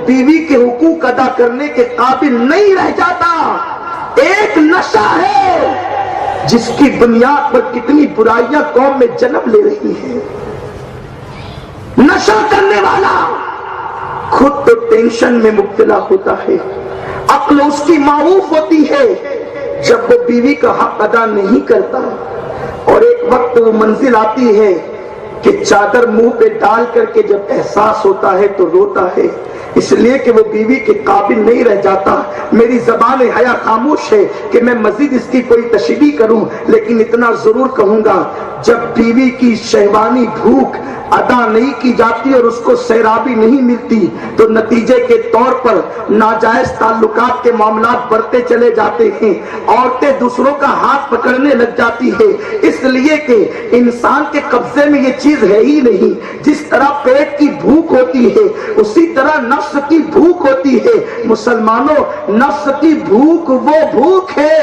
بیوی کے حقوق ادا کرنے کے قابل نہیں رہ جاتا۔ ایک نشہ ہے جس کی بنیاد پر کتنی برائیاں قوم میں جنم لے رہی ہیں۔ نشہ کرنے والا خود تو ٹینشن میں مبتلا ہوتا ہے، عقل اس کی معروف ہوتی ہے جب وہ بیوی کا حق ادا نہیں کرتا، اور ایک وقت وہ منزل آتی ہے کہ چادر منہ پہ ڈال کر کے جب احساس ہوتا ہے تو روتا ہے، اس لیے کہ وہ بیوی کے قابل نہیں رہ جاتا۔ میری زبان حیا خاموش ہے کہ میں مزید اس کی کوئی تشریح کروں، لیکن اتنا ضرور کہوں گا، جب بیوی کی شہوانی بھوک ادا نہیں کی جاتی اور اس کو سیرابی نہیں ملتی تو نتیجے کے طور پر ناجائز تعلقات کے معاملات بڑھتے چلے جاتے ہیں، عورتیں دوسروں کا ہاتھ پکڑنے لگ جاتی ہے، اس لیے کہ انسان کے قبضے میں یہ چیز ہے ہی نہیں۔ جس طرح پیٹ کی بھوک ہوتی ہے اسی طرح نفس کی بھوک ہوتی ہے۔ مسلمانوں، نفس کی بھوک وہ بھوک ہے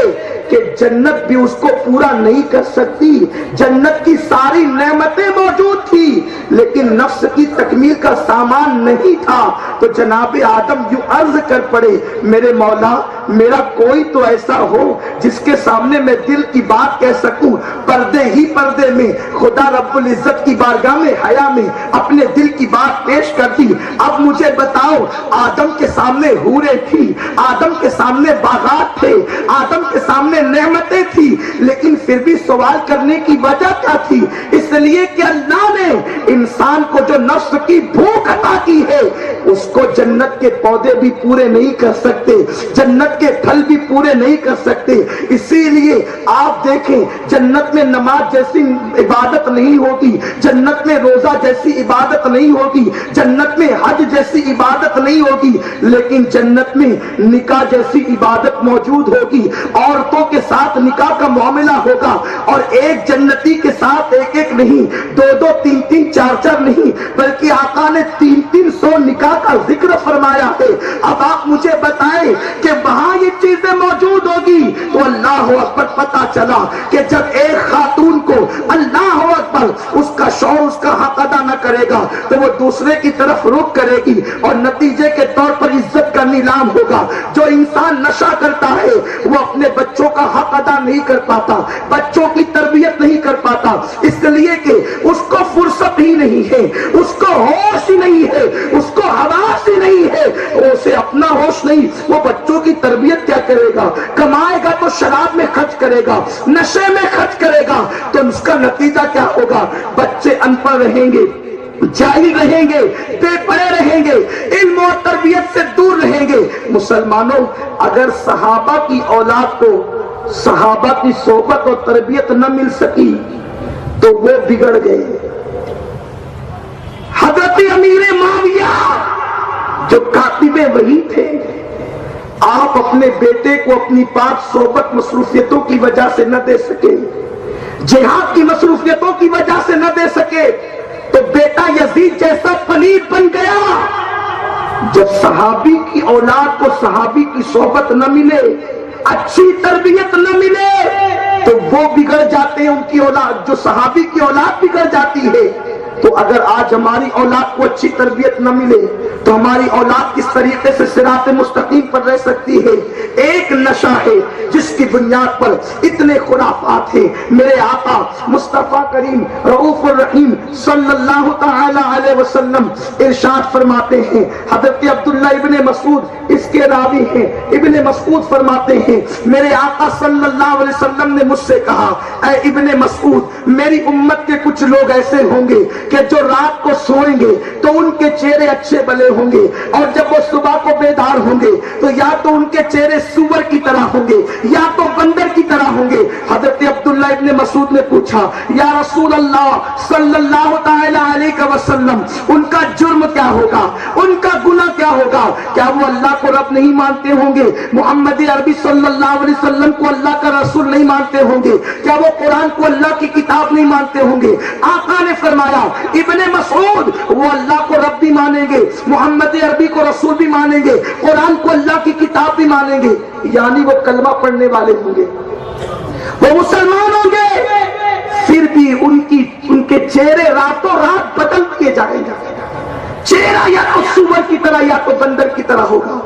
کہ جنت بھی اس کو پورا نہیں کر سکتی۔ جنت کی ساری نعمتیں موجود تھی لیکن نفس کی تکمیل کا سامان نہیں تھا، تو جناب آدم یوں عرض کر پڑے، میرے مولا میرا کوئی تو ایسا ہو جس کے سامنے میں دل کی بات کہہ سکوں۔ پردے ہی پردے میں خدا رب العزت کی بارگاہ میں حیا میں اپنے دل کی بات پیش کر دی۔ اب مجھے بتاؤ، آدم کے سامنے حوریں تھی، آدم کے سامنے باغات تھے، آدم کے سامنے نعمتیں تھی، لیکن پھر بھی سوال کرنے کی وجہ کیا تھی؟ اس لیے کہ اللہ نے انسان کو جو نفس کی بھوک عطا کی ہے اس کو جنت کے پودے بھی پورے نہیں کر سکتے، جنت کے پھل بھی پورے نہیں کر سکتے۔ اسی لیے آپ دیکھیں، جنت میں نماز جیسی عبادت نہیں ہوگی، جنت میں روزہ جیسی عبادت نہیں ہوگی، جنت میں حج جیسی عبادت نہیں ہوگی، لیکن جنت میں نکاح جیسی عبادت موجود ہوگی۔ عورتوں کے ساتھ نکاح کا معاملہ ہوگا، اور ایک جنتی کے ساتھ ایک ایک نہیں، دو دو تین تین چار چار نہیں، بلکہ آقا نے 300 نکاح کا ذکر فرمایا ہے۔ اب آپ مجھے بتائیں کہ وہاں یہ چیزیں موجود ہوگی تو اللہ اکبر، پتہ چلا کہ جب ایک خاتون کو اللہ اکبر اس کا شوہر اس کا حق ادا نہ کرے گا تو وہ دوسرے کی طرف رخ کرے گی، اور نتیجے کے طور پر عزت کا نیلام ہوگا۔ جو انسان نشہ کرتا ہے وہ اپنے بچوں کا حق ادا نہیں کر پاتا، بچوں کی تربیت نہیں کر پاتا، اس لیے کہ اس کو فرصت ہی نہیں ہے، اس کو ہوش ہی نہیں ہے، اس کو حواس ہی نہیں ہے، اسے اپنا ہوش نہیں، وہ بچوں کی تربیت کیا کرے گا؟ کمائے گا تو شراب میں خرچ کرے گا، نشے میں خرچ کرے گا، تو اس کا نتیجہ کیا ہوگا؟ بچے ان پڑھ رہیں گے، جاہل رہیں گے، بے پڑھے رہیں گے، علم و تربیت سے دور رہیں گے۔ مسلمانوں، اگر صحابہ کی اولاد کو صحابہ کی صحبت اور تربیت نہ مل سکی تو وہ بگڑ گئے۔ حضرت امیر معاویہ جو کاتب وحی تھے، آپ اپنے بیٹے کو اپنی پاک صحبت مصروفیتوں کی وجہ سے نہ دے سکے، جہاد کی مصروفیتوں کی وجہ سے نہ دے سکے، تو بیٹا یزید جیسا پلید بن گیا۔ جب صحابی کی اولاد کو صحابی کی صحبت نہ ملے، اچھی تربیت نہ ملے، تو وہ بگڑ جاتے ہیں۔ ان کی اولاد، جو صحابی کی اولاد بگڑ جاتی ہے، تو اگر آج ہماری اولاد کو اچھی تربیت نہ ملے تو ہماری اولاد کس طریقے سے صراط مستقیم پر رہ سکتی ہے؟ ایک نشہ ہے جس کی بنیاد پر اتنے خرافات ہیں۔ میرے آقا مصطفیٰ کریم رؤوف الرحیم صلی اللہ تعالی علیہ وسلم ارشاد فرماتے ہیں، حضرت عبداللہ ابن مسعود اس کے راوی ہیں، ابن مسعود فرماتے ہیں، میرے آقا صلی اللہ علیہ وسلم نے مجھ سے کہا، اے ابن مسعود، میری امت کے کچھ لوگ ایسے ہوں گے کہ جو رات کو سوئیں گے تو ان کے چہرے اچھے بھلے ہوں گے، اور جب وہ صبح کو بیدار ہوں گے تو یا تو ان کے چہرے سور کی طرح ہوں گے یا تو بندر کی طرح ہوں گے۔ حضرت عبداللہ ابن مسعود نے پوچھا، یا رسول اللہ صلی اللہ تعالی علیہ وسلم، ان کا جرم کیا ہوگا، ان کا گناہ کیا ہوگا؟ کیا وہ اللہ کو رب نہیں مانتے ہوں گے؟ محمد عربی صلی اللہ علیہ وسلم کو اللہ کا رسول نہیں مانتے ہوں گے؟ کیا وہ قرآن کو اللہ کی کتاب نہیں مانتے ہوں گے؟ آقا نے فرمایا، ابن مسعود، وہ اللہ کو رب بھی مانیں گے، محمد عربی کو رسول بھی مانیں گے، قرآن کو اللہ کی کتاب بھی مانیں گے، یعنی وہ کلمہ پڑھنے والے ہوں گے، وہ مسلمان ہوں گے، پھر بھی ان کے چہرے راتوں رات بدل دیے جائیں گے۔ چہرہ یا تو سور کی طرح یا تو بندر کی طرح ہوگا.